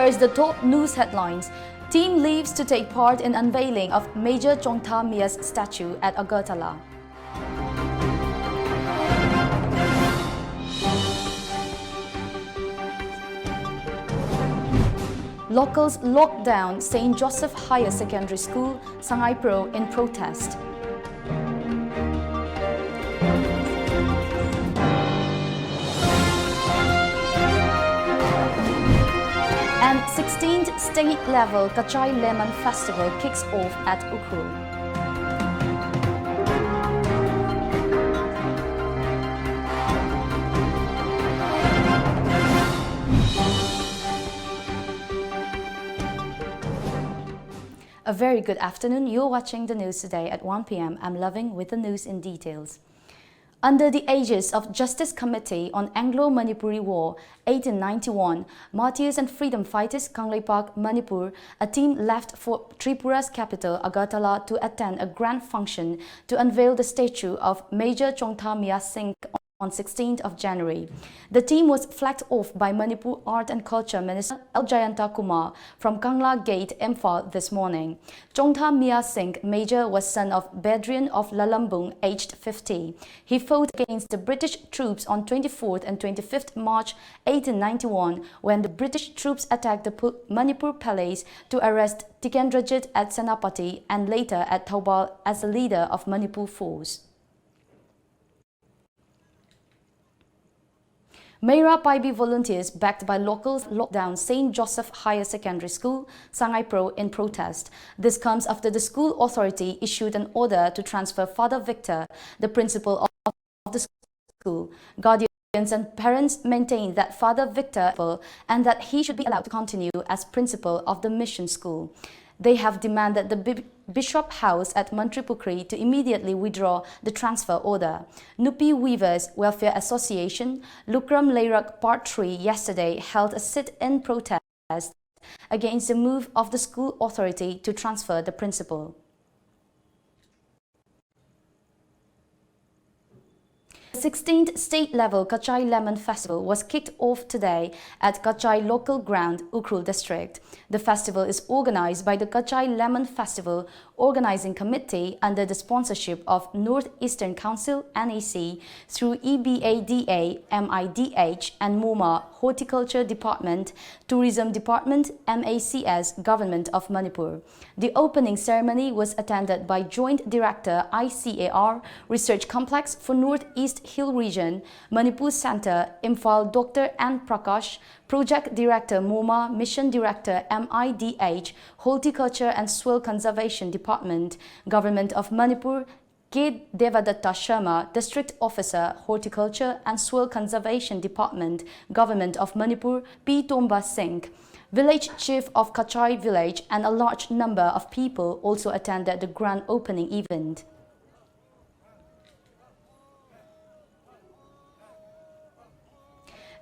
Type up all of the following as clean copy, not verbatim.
First, the top news headlines. Team leaves to take part in unveiling of Major Chongtha Mia's statue at Agartala. Locals locked down St. Joseph Higher Secondary School, Sangay Pro in protest. And 16th state-level Kachai Lemon Festival kicks off at Ukhrul. A very good afternoon. You're watching the news today at 1 p.m. I'm Loving with the news in details. Under the aegis of Justice Committee on Anglo-Manipuri War 1891, martyrs and freedom fighters Kangleipak, Manipur, a team left for Tripura's capital Agartala to attend a grand function to unveil the statue of Major Chongtha Mia Singh on 16th of January. The team was flagged off by Manipur Art and Culture Minister Jayanta Kumar from Kangla Gate, Imphal this morning. Chongtha Mia Singh Major was son of Bedrian of Lalambung, aged 50. He fought against the British troops on 24th and 25th March 1891 when the British troops attacked the Manipur Palace to arrest Tikendrajit at Senapati and later at Thoubal as the leader of Manipur force. Meira Paibi volunteers backed by locals locked down St. Joseph Higher Secondary School, Sangay Pro in protest. This comes after the school authority issued an order to transfer Father Victor, the principal of the school. Guardians and parents maintain that Father Victor and that he should be allowed to continue as principal of the mission school. They have demanded the Bishop House at Mantripukri to immediately withdraw the transfer order. Nupi Weavers Welfare Association, Lukram Leirak Part 3 yesterday held a sit-in protest against the move of the school authority to transfer the principal. The 16th state-level Kachai Lemon Festival was kicked off today at Kachai Local Ground, Ukhrul District. The festival is organized by the Kachai Lemon Festival Organizing Committee under the sponsorship of North Eastern Council (NEC) through EBADA, MIDH and MoMA Horticulture Department, Tourism Department, MACS, Government of Manipur. The opening ceremony was attended by Joint Director ICAR Research Complex for North East Hill Region, Manipur Center, Imphal Dr. N. Prakash, Project Director MoMA, Mission Director MIDH, Horticulture and Soil Conservation Department, Government of Manipur, K. Devadatta Sharma, District Officer, Horticulture and Soil Conservation Department, Government of Manipur, P. Tomba Singh, Village Chief of Kachai Village, and a large number of people also attended the grand opening event.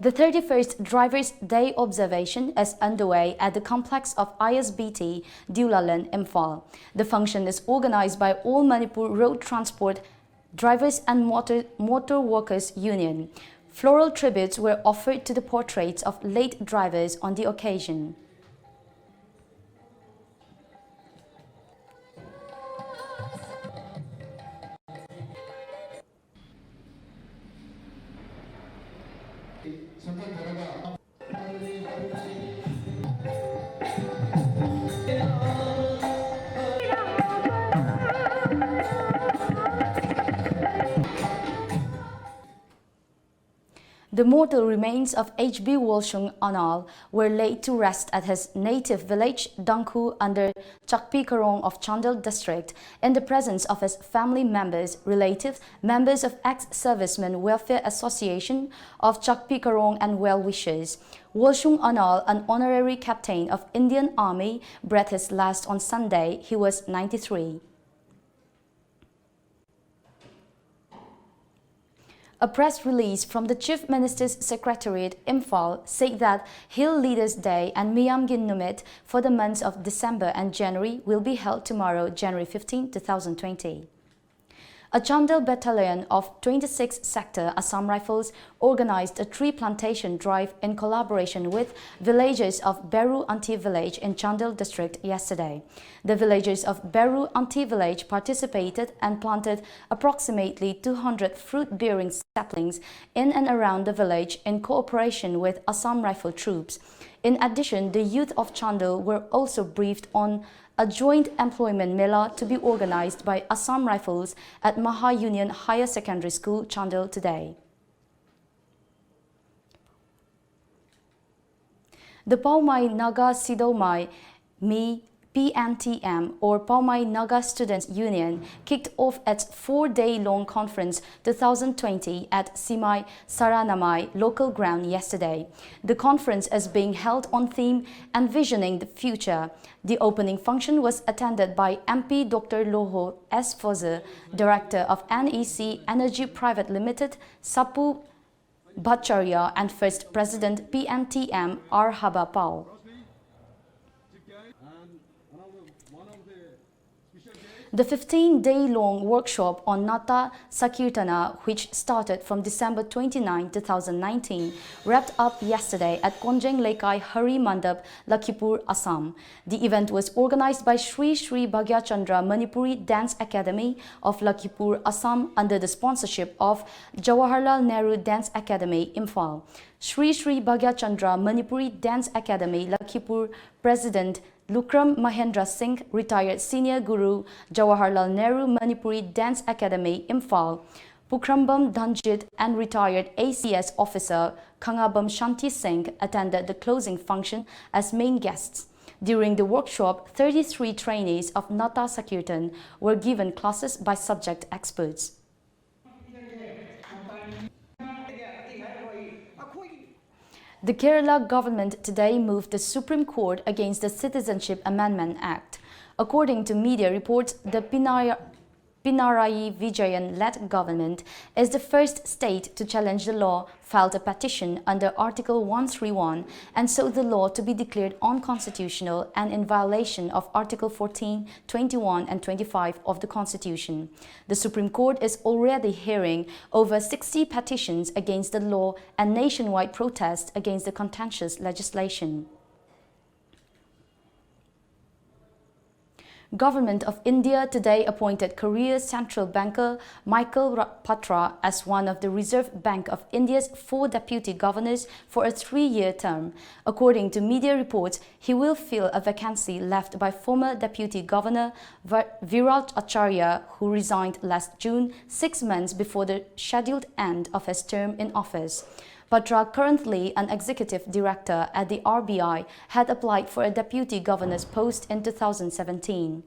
The 31st Drivers' Day observation is underway at the complex of ISBT, Dulalan, Imphal. The function is organized by All Manipur Road Transport Drivers and Motor Workers Union. Floral tributes were offered to the portraits of late drivers on the occasion. The mortal remains of H.B. Wolshung Anal were laid to rest at his native village, Dangku, under Chakpi Karong of Chandel district, in the presence of his family members, relatives, members of Ex-Servicemen Welfare Association of Chakpi Karong and well-wishers. Wolshung Anal, an honorary captain of Indian Army, breathed his last on Sunday. He was 93. A press release from the Chief Minister's Secretariat, Imphal, said that Hill Leaders' Day and Miyamgin Numit for the months of December and January will be held tomorrow, January 15, 2020. A Chandel battalion of 26th Sector Assam Rifles organized a tree plantation drive in collaboration with villagers of Beru Anti village in Chandel district yesterday. The villagers of Beru Anti village participated and planted approximately 200 fruit-bearing saplings in and around the village in cooperation with Assam Rifle troops. In addition, the youth of Chandel were also briefed on a joint employment mela to be organized by Assam Rifles at Maha Union Higher Secondary School, Chandel today. The Paumai Naga Sidomai Mi PNTM or Paumai Naga Students Union kicked off its 4-day-long conference 2020 at Simai Saranamai local ground yesterday. The conference is being held on theme Envisioning the Future. The opening function was attended by MP Dr. Loho S. Foze, Director of NEC Energy Private Limited, Sapu Bhattacharya, and First President PNTM R. Haba Pal. The 15-day-long workshop on Nata Sakirtana, which started from December 29, 2019, wrapped up yesterday at Konjeng Lekai Hari Mandap, Lakhipur, Assam. The event was organized by Sri Sri Bhagyachandra Manipuri Dance Academy of Lakhipur, Assam under the sponsorship of Jawaharlal Nehru Dance Academy, Imphal. Sri Sri Bhagyachandra Manipuri Dance Academy, Lakhipur President Lukram Mahendra Singh, retired Senior Guru, Jawaharlal Nehru Manipuri Dance Academy, Imphal, Pukrambam Dhanjit, and retired ACS officer Khangabam Shanti Singh attended the closing function as main guests. During the workshop, 33 trainees of Nata Sakirtan were given classes by subject experts. The Kerala government today moved the Supreme Court against the Citizenship Amendment Act. According to media reports, the Pinarayi Vijayan-led government is the first state to challenge the law, filed a petition under Article 131, and sought the law to be declared unconstitutional and in violation of Article 14, 21 and 25 of the Constitution. The Supreme Court is already hearing over 60 petitions against the law and nationwide protests against the contentious legislation. Government of India today appointed Korea's central banker Michael Patra as one of the Reserve Bank of India's 4 deputy governors for a 3-year term. According to media reports, he will fill a vacancy left by former deputy governor Virat Acharya, who resigned last June, 6 months before the scheduled end of his term in office. Patra, currently an executive director at the RBI, had applied for a deputy governor's post in 2017.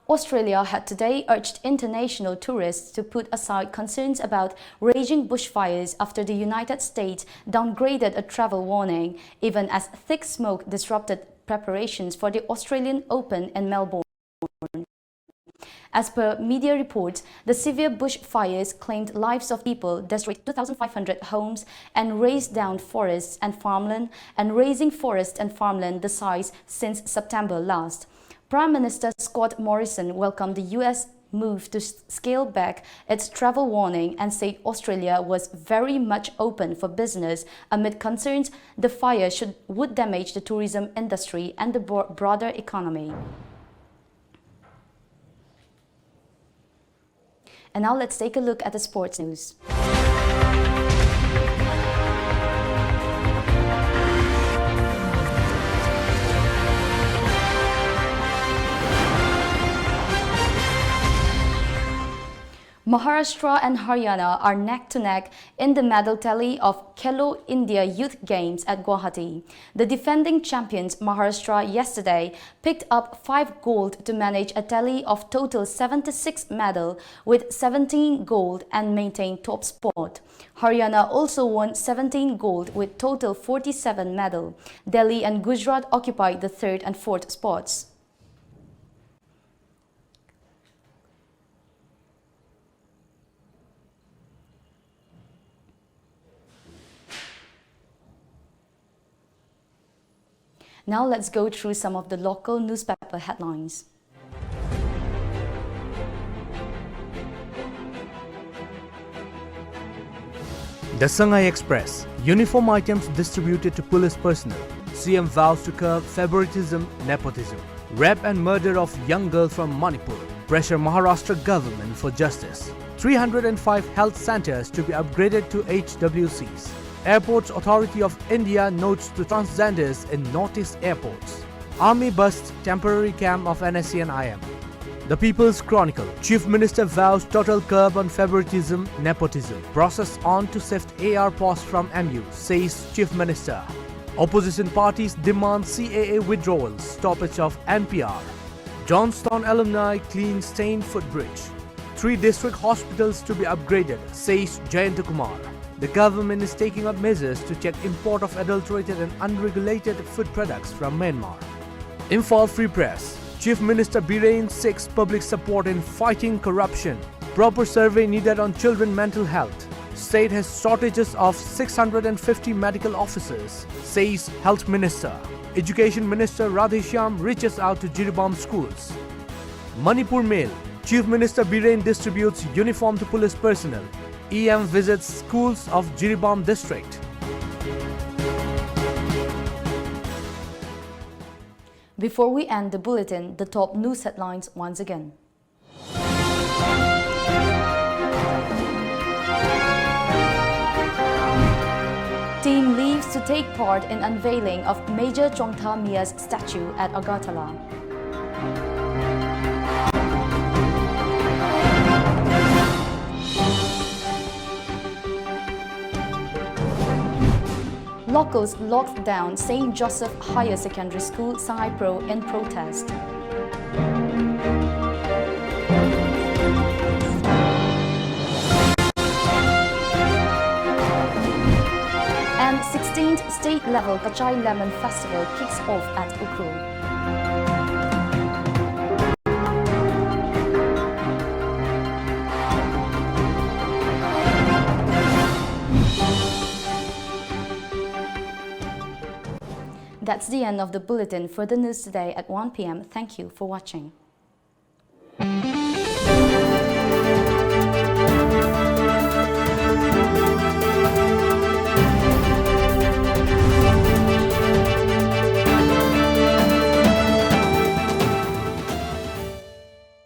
Australia had today urged international tourists to put aside concerns about raging bushfires after the United States downgraded a travel warning, even as thick smoke disrupted preparations for the Australian Open in Melbourne. As per media reports, the severe bushfires claimed lives of people, destroyed 2,500 homes, and razed down forests and farmland, and razing forest and farmland the size since September last. Prime Minister Scott Morrison welcomed the US move to scale back its travel warning and said Australia was very much open for business amid concerns the fire would damage the tourism industry and the broader economy. And now let's take a look at the sports news. Maharashtra and Haryana are neck-to-neck in the medal tally of Khelo India Youth Games at Guwahati. The defending champions Maharashtra yesterday picked up 5 gold to manage a tally of total 76 medals with 17 gold and maintained top spot. Haryana also won 17 gold with total 47 medals. Delhi and Gujarat occupied the 3rd and 4th spots. Now let's go through some of the local newspaper headlines. The Shanghai Express. Uniform items distributed to police personnel. CM vows to curb favoritism, nepotism. Rape and murder of young girl from Manipur. Pressure Maharashtra government for justice. 305 health centers to be upgraded to HWCs. Airports Authority of India notes to transgenders in Northeast airports. Army busts temporary camp of NSC and IM. The People's Chronicle. Chief Minister vows total curb on favoritism, nepotism. Process on to sift AR post from MU, says Chief Minister. Opposition parties demand CAA withdrawal, stoppage of NPR. Johnstown alumni clean stained footbridge. 3 district hospitals to be upgraded, says Jayant Kumar. The government is taking up measures to check import of adulterated and unregulated food products from Myanmar. Imphal Free Press. Chief Minister Biren seeks public support in fighting corruption. Proper survey needed on children mental health. State has shortages of 650 medical officers, says Health Minister. Education Minister Radheshyam reaches out to Jiribam schools. Manipur Mail. Chief Minister Biren distributes uniform to police personnel. EM visits schools of Jiribam district. Before we end the bulletin, the top news headlines once again. Team leaves to take part in unveiling of Major Chongtha Mia's statue at Agartala. Locals locked down St. Joseph Higher Secondary School, Saipro in protest. And 16th state-level Kachai Lemon Festival kicks off at Ukhrul. That's the end of the bulletin. For the news today at 1 p.m. Thank you for watching.